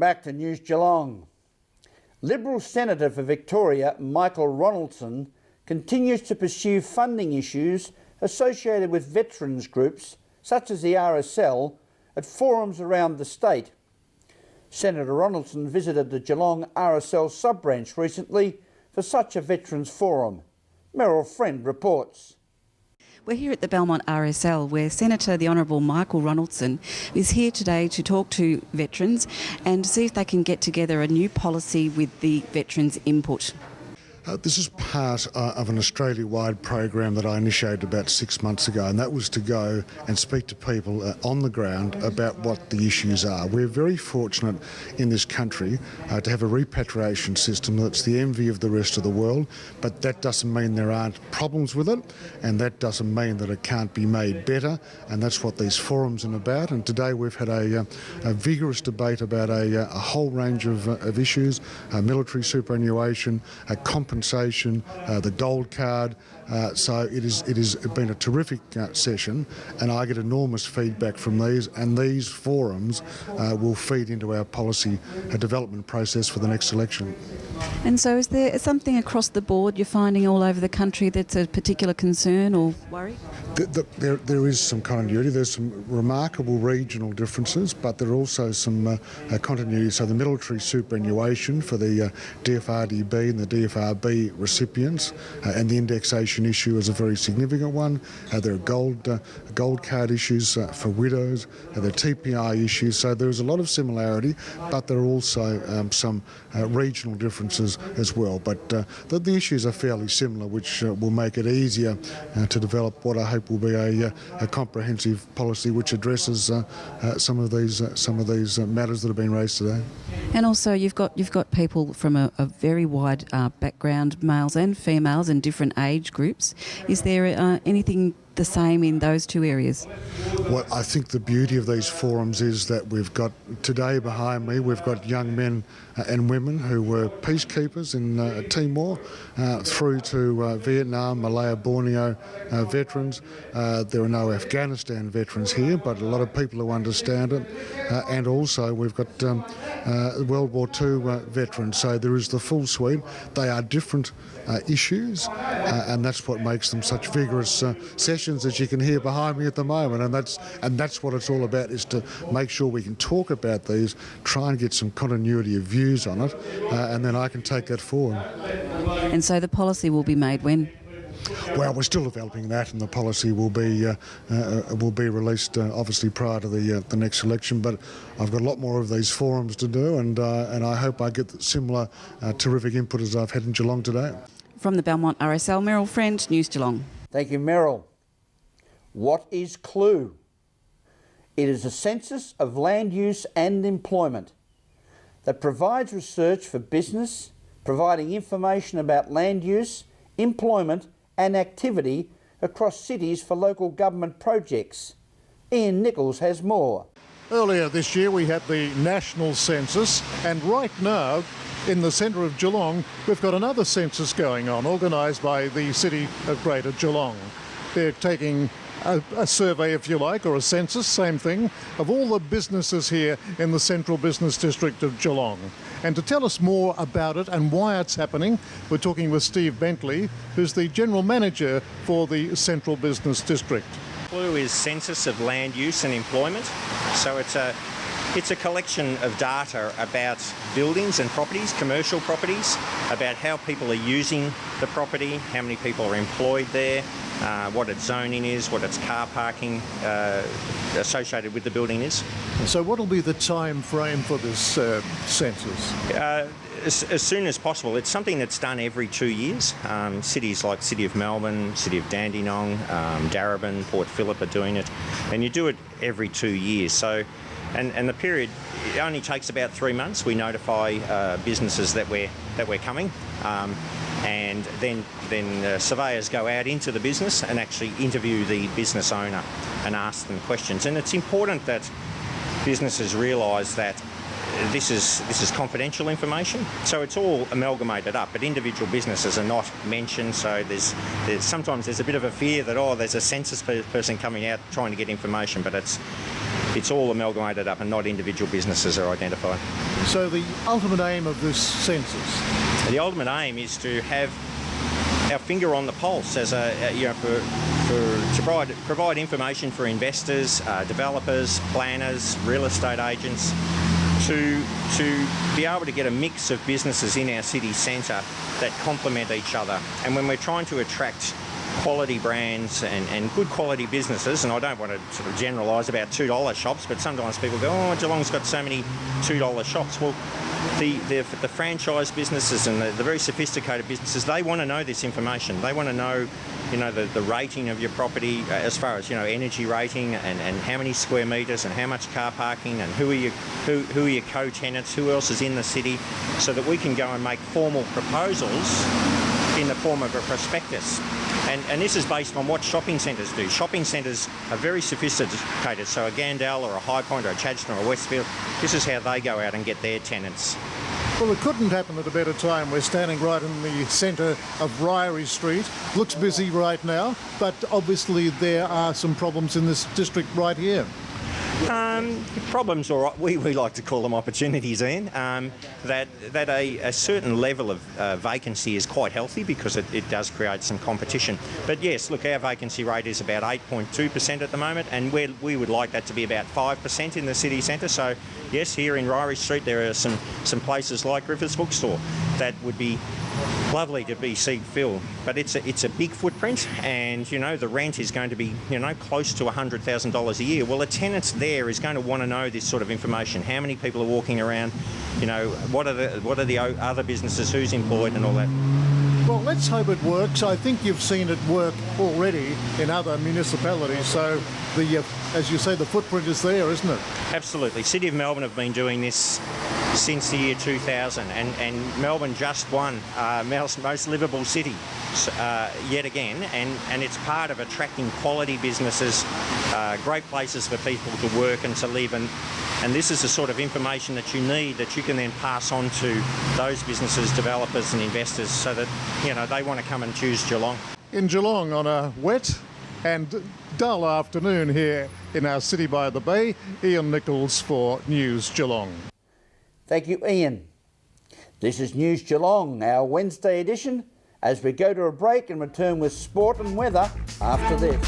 back to News Geelong. Liberal Senator for Victoria, Michael Ronaldson, continues to pursue funding issues associated with veterans groups, such as the RSL, at forums around the state. Senator Ronaldson visited the Geelong RSL sub-branch recently for such a veterans forum. Meryl Friend reports. We're here at the Belmont RSL where Senator the Honourable Michael Ronaldson is here today to talk to veterans and see if they can get together a new policy with the veterans' input. This is part of an Australia-wide program that I initiated about 6 months ago, and that was to go and speak to people on the ground about what the issues are. We're very fortunate in this country to have a repatriation system that's the envy of the rest of the world, but that doesn't mean there aren't problems with it, and that doesn't mean that it can't be made better, and that's what these forums are about. And today we've had a vigorous debate about a whole range of issues, military superannuation, compensation, the gold card. So it has been a terrific session, and I get enormous feedback from these, and these forums will feed into our policy development process for the next election. And so is there something across the board you're finding all over the country that's a particular concern or worry? There is some continuity. There's some remarkable regional differences, but there are also some continuity. So the military superannuation for the DFRDB and the DFRB recipients, and the indexation issue is a very significant one. There are gold card issues for widows. There are TPI issues. So there is a lot of similarity, but there are also some regional differences as well. But the issues are fairly similar, which will make it easier to develop what I hope will be a comprehensive policy which addresses some of these matters that have been raised today. And also you've got people from a very wide background, males and females, and different age groups. Is there anything the same in those two areas? Well, I think the beauty of these forums is that we've got today behind me, we've got young men and women who were peacekeepers in Timor, through to Vietnam, Malaya, Borneo veterans. There are no Afghanistan veterans here, but a lot of people who understand it. And also we've got World War II veterans, so there is the full suite. They are different issues, and that's what makes them such vigorous sessions as you can hear behind me at the moment. And that's what it's all about, is to make sure we can talk about these, try and get some continuity of views on it, and then I can take that forward. And so the policy will be made when? Well, we're still developing that, and the policy will be released obviously prior to the next election. But I've got a lot more of these forums to do, and I hope I get similar terrific input as I've had in Geelong today. From the Belmont RSL, Meryl Friend, News Geelong. Thank you, Meryl. What is CLUE? It is a census of land use and employment that provides research for business, providing information about land use, employment and activity across cities for local government projects. Ian Nichols has more. Earlier this year we had the national census, and right now in the centre of Geelong we've got another census going on, organised by the City of Greater Geelong. They're taking a survey, if you like, or a census, same thing, of all the businesses here in the Central Business District of Geelong. And to tell us more about it and why it's happening, we're talking with Steve Bentley, who's the General Manager for the Central Business District. CLUE is Census of Land Use and Employment. So it's a collection of data about buildings and properties, commercial properties, about how people are using the property, how many people are employed there, what its zoning is, what its car parking associated with the building is. So what will be the time frame for this census? As soon as possible. It's something that's done every 2 years. Cities like City of Melbourne, City of Dandenong, Darebin, Port Phillip are doing it, and you do it every 2 years. So, and the period, it only takes about 3 months. We notify businesses that we're coming, and then surveyors go out into the business and actually interview the business owner and ask them questions. And it's important that businesses realise that this is confidential information, so it's all amalgamated up, but individual businesses are not mentioned. So there's sometimes there's a bit of a fear that, oh, there's a census person coming out trying to get information, but it's all amalgamated up and not individual businesses are identified. So the ultimate aim of this census? The ultimate aim is to have our finger on the pulse as to provide information for investors, developers, planners, real estate agents, to be able to get a mix of businesses in our city centre that complement each other. And when we're trying to attract quality brands and good quality businesses, and I don't want to sort of generalise about $2 shops, but sometimes people go, oh, Geelong's got so many $2 shops. Well, the franchise businesses and the very sophisticated businesses, they want to know this information. They want to know, the rating of your property as far as, energy rating and how many square metres and how much car parking and who are your co-tenants, who else is in the city, so that we can go and make formal proposals in the form of a prospectus. And this is based on what shopping centres do. Shopping centres are very sophisticated, so a Gandel or a High Point or a Chadstone or a Westfield, this is how they go out and get their tenants. Well, it couldn't happen at a better time. We're standing right in the centre of Ryrie Street. Looks busy right now, but obviously there are some problems in this district right here. Problems, or we like to call them opportunities, Ian. That a certain level of vacancy is quite healthy because it does create some competition. But yes, look, our vacancy rate is about 8.2% at the moment, and we would like that to be about 5% in the city centre. So yes, here in Ryrie Street there are some places like Griffiths Bookstore that would be lovely to be seat filled, but it's a big footprint, and the rent is going to be close to $100,000 a year. Well, the tenants there is going to want to know this sort of information. How many people are walking around? What are the other businesses? Who's employed and all that. Well, let's hope it works. I think you've seen it work already in other municipalities. So as you say, the footprint is there, isn't it? Absolutely. City of Melbourne have been doing this since the year 2000, and Melbourne just won most livable city yet again, and it's part of attracting quality businesses, great places for people to work and to live, and this is the sort of information that you need that you can then pass on to those businesses, developers and investors, so that they want to come and choose Geelong. In Geelong on a wet and dull afternoon here in our city by the bay, Ian Nichols for News Geelong. Thank you, Ian. This is News Geelong, our Wednesday edition, as we go to a break and return with sport and weather after this.